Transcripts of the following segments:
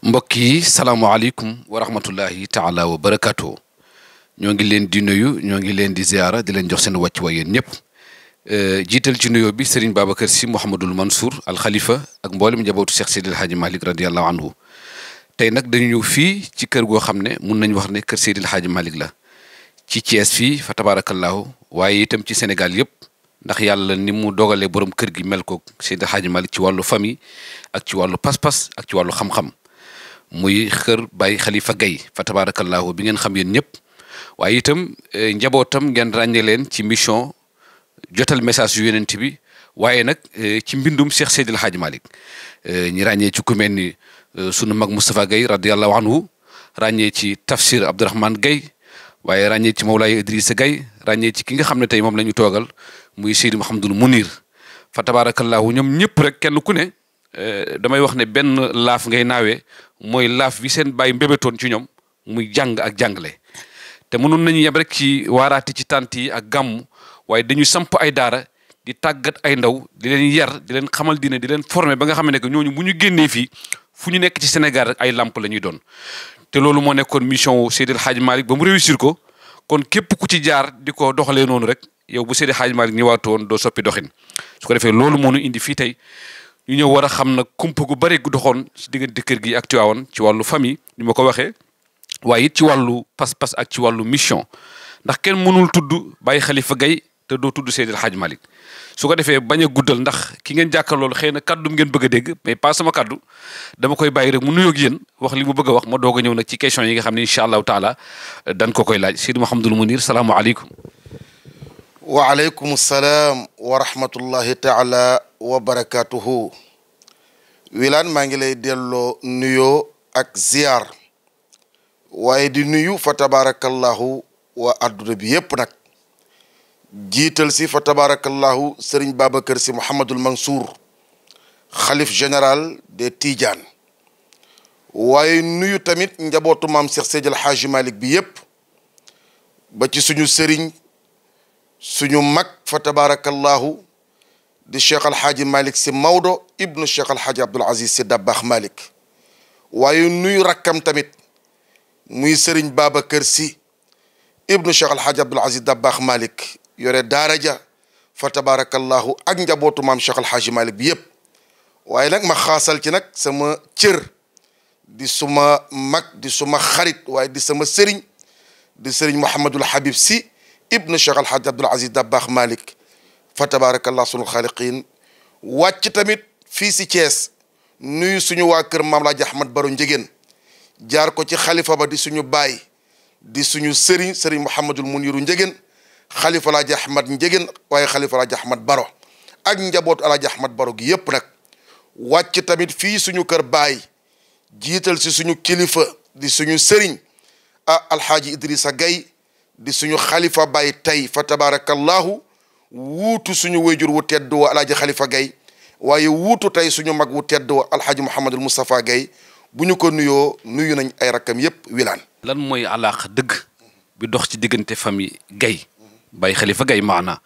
mbokk yi salaamaaleykum wa rahmatullahi taala wa barakaatu ñoo ngi leen di nuyu ñoo ngi leen di ziara di leen jox seen wàccuwaay yéen ñëpp jiital ci nuyoo bi Serigne Babacar Sy Mouhamadul Mansour al Khalifa ak mboolem njabootu Cheikh Seydil Hadji Malick radiyallahu anhu tey nag dañu ñëw fii ci kër goo xam ne mun nañ wax ne kër Seydil Hadji Malick la ci Thiès fii fa tabarakallahu waaye itam ci Sénégal yëpp ndax yàlla ni mu dogalee borom kër gi mel ko Seydil Hadji Malick ci wàllu famille ak ci wàllu pas-pas ak ci wàllu xam-xam muy xër Baye Khalifa Gaye fa tabarakallahu bi ngeen xam yéen ñëpp waaye itam njabootam ngeen ràññee leen ci mission jotal message yu yonent bi waaye nag ci mbindum Cheikh Seydil Hadji Malick ñi ràññee ci ku mel ni sunu mag Moustapha Gaye radiyallahu anhu ràññee ci Tafsir Abdourahmane Gaye waaye ràññee ci Mawlaay Idrissa Gaye ràññee ci ki nga xam ne tey moom la ñu toogal muy Seydi Mouhamadul Mounir fa tabarakallahu ñoom ñëpp rek kenn ku ne damay wax ne benn laaf ngay naawee mooy laaf bi seen bàyyi mbébétoon ci ñoom muy jàng ak jàngale te mënoon nañu yem rek ci waaraate ci tànt yi ak gàmm waaye dañuy samp ay daara di tàggat ay ndaw di leen yar di leen xamal diine di leen former ba nga xam ne que ñooñu bu ñu génnee fii fu ñu nekk ci Sénégal rek ay lamp la ñuy doon te loolu moo nekkoon mission wu Seydil Hadji Malick ba mu réussir ko kon képp ku ci jaar di ko doxalee noonu rek yow bu Seydil Hadji Malick ñëwaatu woon doo soppi doxin su ko defee loolu moo ñu indi fii tey ñu ñëw war a xam nag kumpa gu bëri gu doxoon si diggante kër gi ak Tiwaawan ci wàllu famille ni ma ko waxee waaye it ci wàllu pas-pas ak ci wàllu mission ndax kenn mënul tudd Baye Khalifa Gaye te doo tudd Seydil Hadji Malick su ko defee bañ a guddal ndax ki ngeen jàkkaar loolu xëy na kaddu ngeen bëgg a dégg mais pas sama kaddu dama koy bàyyi rek mu nuyoog yéen wax li mu bëgg a wax ma doog a ñëw nag ci question yi nga xam ne incha allahu taala dañ ko koy laaj Seydi Mouhamadul Mounir salaamualeykum. waaleykum salaam wa rahmatullahi taala wa barakatuhu. Wilane maa ngi lay delloo nuyoo ak ziyaar waaye di nuyu fa tabarakallahu wa adduna bi yépp nag jiital si fa tabarakallahu Serigne Babacar Sy Mouhamadul Mansour xalif général des Tidiane waaye nuyu tamit njabootu maam Cheikh Seydil Hadji Malick bi yépp ba ci suñu sëriñ suñu mag fa tabarakallahu di Cheikh Alhaaji Malick Sy Maodo ibnu Cheikh Alhaaji Abdoul Aziz Sy Dabakh Malick waaye nuyu rakkam tamit muy Serigne Babacar Sy ibnu Cheikh Alhaaji Abdoul Aziz Dabakh Malick yore daaraja fa tabarakallahu ak njabootu maam Cheikh Alhaaji Malick bi yëpp waaye nag ma xaasal ci nag sama cër di suma mag di suma xarit waaye di sama sëriñ di sëriñ Mouhamadul Habib Sy ibnu Cheikh Alhaaji Abdoul Aziz Dabakh Malick fa tabarakallah sunu xaaliqiin wàcc tamit fii si Thiès nuyu suñu waa kër maam Laaji Ahmad Baro Njegéen jaar ko ci xalifa ba di suñu baay di suñu sëriñ sëriñ Mouhamadul Muniru Njegéen xalifa Laaji Ahmad Njegéen waaye xalifa Laaji Ahmad Baro ak njabootu Alaaji Ahmad Baro gi yépp nag wàcc tamit fii suñu kër baay jiital si suñu kilifa di suñu sëriñ alxaaji Idrissa Gaye di suñu xalifa baay tey fa tabarakallahu wuutu suñu wayjur wu tedd wa alaaji Khalifa Gaye waaye wuutu tey suñu mag wu tedd wa alxaaji Mouhamadul Moustapha Gaye bu ñu ko nuyoo nuyu nañ ay rakkam yépp Wilane. lan mooy alaaqa dëgg bi dox ci diggante famille Gaye Baye Khalifa Gaye maana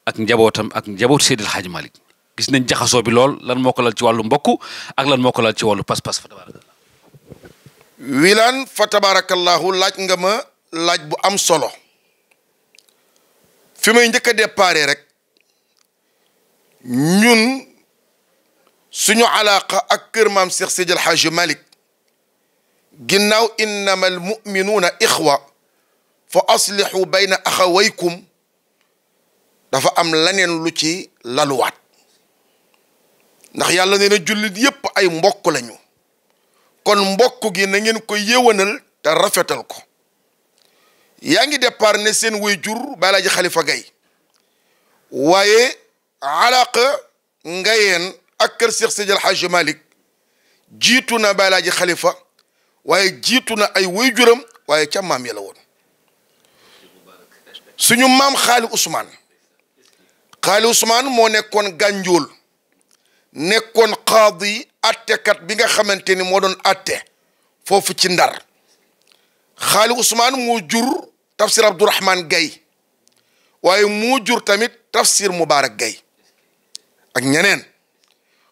ak njabootam ak njabootu Seydil Hadji Malick gis nañ jaxasoo bi lool lan moo ko lal ci wàllu mbokk ak lan moo ko lal ci wàllu pas-pas fa tabarakallah. Wilane fa tabarakallahu laaj nga ma laaj bu am solo fi may njëkk a déparé rek ñun suñu alaaqa ak kër maam Cheikh Seydil Hadji Malick ginnaaw innama al muminuuna ixwa fa aslihu bayna axawaykum dafa am laneen lu ci laluwaat ndax yàlla nee na jullit yépp ay mbokk lañu kon mbokk gi na ngeen ko yéwanal te rafetal ko yaa ngi départ ne seen waajur Baay Alaaji Khalifa Gaye waaye alaqa ngayeen ak kër Cheikh Seydil Hadji Malick jiitu na Baay Alaaji Khalifa waaye jiitu na ay waajuram waaye ca maam ya la woon suñu maam Xaali Ousmane moo nekkoon Gànjool nekkoon qaadi attekat bi nga xamante ni moo doon atte foofu ci Ndar Xaali Ousmane moo jur Tafsir Abdourahmane Gaye waaye moo jur tamit Tafsir Moubarak Gaye ak ñeneen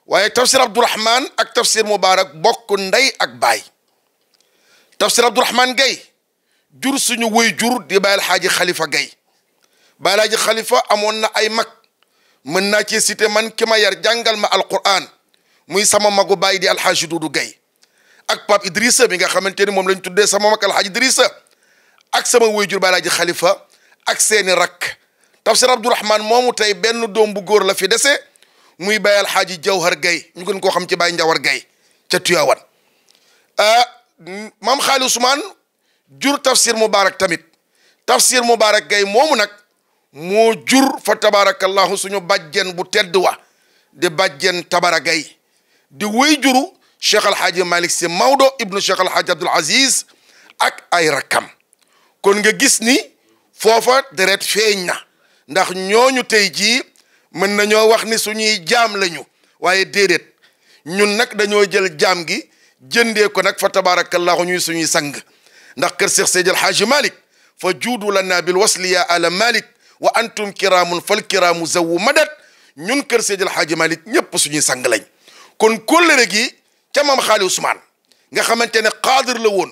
waaye tafsir Abdourahman ak tafsir Moubarak bokk ndey ak baay. tafsir Abdourahman Gaye jur suñu woy jur di Baye Alxaaji Xalifa Gaye. Baye Alxaaji Xalifa amoon na ay mag mën naa ci cité man ki ma yar jàngal ma alquran muy sama magu baay di Alxaaji Dudu Gaye ak Pape Idrissa bi nga xamante ni moom lañ tuddee sama mag Alxaaji Idrissa ak sama woy jur Baye Alxaaji Xalifa ak seeni rakk. tafsir Abdourahman moomu tey benn doom bu góor la fi dese muy Baye Alxaaji Jawhar Gaye ñu gën koo xam ci Baye Njawar Gaye ca Tiwaawan. maam Xaali Usmaan jur tafsir Moubarak tamit tafsir Moubarak Gaye moomu nag moo jur fa tabarakallahu suñu bàjjen bu tedd wa di bàjjen Tabara Gaye di wéy juru Cheikh Alhaaji Malick Sy Maodo ibnu Cheikh Alhaaji Abdoul Aziz ak ay rakkam. kon nga gis ni foofa deret feeñ na ndax ñooñu tey jii mën nañoo wax ni suñuy jaam lañu waaye déedéet ñun nag dañoo jël jaam gi jëndee ko nag fa tabarakallahu ñuy suñuy sang ndax kër Cheikh Seydi Alhaaji Malick fa juudu lana bil wasli ya ala Malick wa antum kiraamun fal kiraamu zawu madat ñun kër Seydi Alhaaji Malick ñëpp suñuy sang lañ. kon kóllëre gi ca maam Xaali Usmaan nga xamante ne xaadir la woon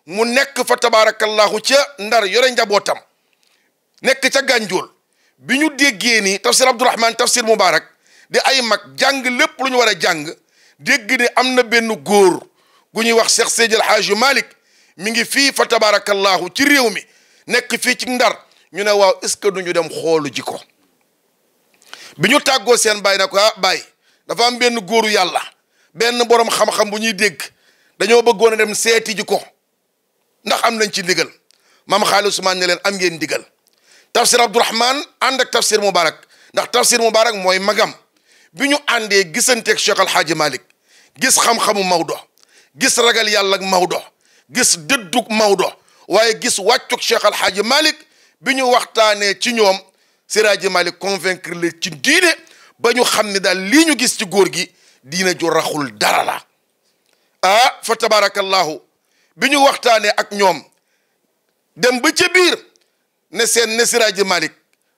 mu nekk fa tabarakallahu ca Ndar yore njabootam nekk ca Gànjool bi ñu déggee ni tafsir Abdourahman tafsir Moubarak di ay mag jàng lépp lu ñu war a jàng dégg ne am na benn góor gu ñuy wax Cheikh Seydi Alhaaji Malick mi ngi fii fa tabarakallahu ci réew mi nekk fii ci Ndar ñu ne waaw est-ce que duñu dem xoolu ji ko. bi ñu tàggoo seen baay na ko baay dafa am benn góoru yàlla benn borom xam-xam bu ñuy dégg dañoo bëggoon a dem seeti ji ko ndax am nañ ci ndigal. maam Xaali Usmaan ne leen am ngeen ndigal. tafsir Abdourahman ànd ak tafsir Moubarak ndax tafsir Moubarak mooy magam bi ñu àndee gisanteeg Cheikh Alhaaji Malick gis xam-xamu Maodo gis ragal yàlla ak Maodo gis dëddug Maodo waaye gis wàccug Cheikh Alhaaji Malick bi ñu waxtaanee ci ñoom Siraaji Malick convaincre leen ci diine ba ñu xam ne daal lii ñu gis ci góor gi diine ju raxul dara la fa tabarakallahu bi ñu waxtaanee ak ñoom dem ba ca biir ne Siraaji Malick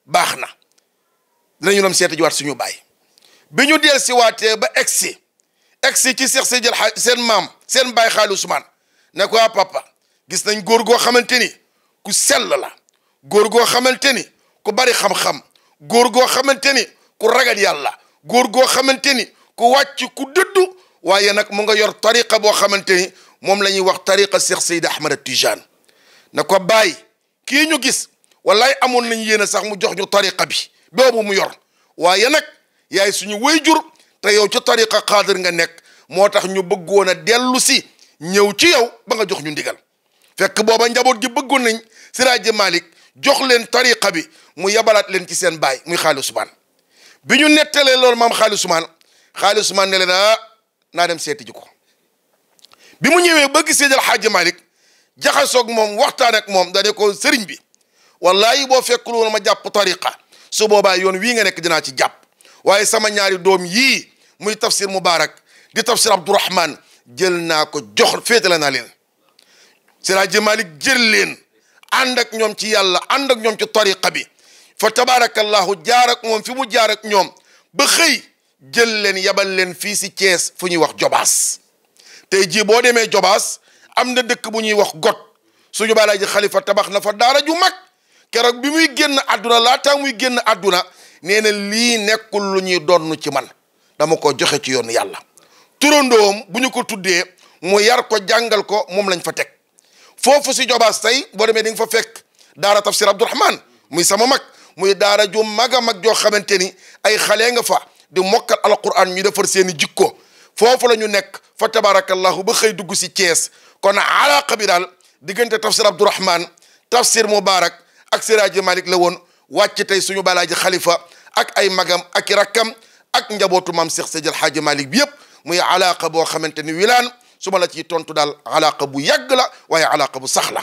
baax na dinañu dem seeta ji waat suñu baay bi ñu del si waatee ba egsi ci Cheikh Seydi Alhaaji seen maam seen baay Xaali Usmaan ne ko papa gis nañ góor goo xamante ni ku sell la góor goo xamante ni ku bari xam-xam góor goo xamante ni ku ragal yàlla góor goo xamante ni ku wàcc ku dëddu waaye nag mu nga yor tariqa boo xamante ni moom la ñuy wax tariqa Cheikh Seydi Ahmad Tijaan ne ko baay kii ñu gis wallaay amoon nañ yéene sax mu jox ñu tariqa bi boobu mu yor waaye nag yaay suñu wayjur te yow ci tariqa xaadir nga nekk moo tax ñu bëggoon a dellu si ñëw ci yow ba nga jox ñu ndigal fekk booba njaboot gi bëggoon nañ Siraaji Malick jox leen tariqa bi mu yabalaat leen ci seen baay muy Xaali Usmaan bi ñu nettalee loolu maam Xaali Usmaan ne leen naa dem seeti ji ko bi mu ñëwee ba gis Seydi Alhaaji Malick jaxasoog moom waxtaan ak moom dane ko sëriñ bi wallahi boo fekkul woon ma jàpp tariqa su boobaa yoon wii nga nekk dinaa ci jàpp waaye sama ñaari doom yii muy tafsir Moubarak di tafsir Abdourahman jël naa ko jox féetale naa leen Siraaji Malick jël leen ànd ak ñoom ci yàlla ànd ak ñoom ci tariqa bi fa tabarakallahu jaar ak moom fi mu jaar ak ñoom ba xëy jël leen yabal leen fii si Thiès fu ñuy wax Jobaas tey jii boo demee Jobaas am na dëkk bu ñuy wax got suñu Balaaji Xalifa tabax na fa daara ju mag keroog bi muy génn àdduna laataa muy génn àdduna nee na lii nekkul lu ñuy donn ci man dama ko joxe ci yoonu yàlla turandoom bu ñu ko tuddee mu yar ko jàngal ko moom lañ fa teg foofu si Jobaas tey boo demee di nga fa fekk daara tafsir Abdourahman muy sama mag muy daara ju mag a mag joo xamante ni ay xale nga fa di mokkal alquran ñu defar seeni jikko foofu la ñu nekk fa tabarakallahu ba xëy dugg si Thiès kon alaqa bi daal diggante tafsir Abdourahman tafsir Moubarak ak Siraaji Malick la woon wàcc tey suñu Balaaji Xalifa ak ay magam ak i rakkam ak njabootu maam Cheikh Seydi Alhaaji Malick bi yëpp muy alaqa boo xamante ni wilaan su ma la ciy tontu daal alaqa bu yàgg la waaye alaqa bu sax la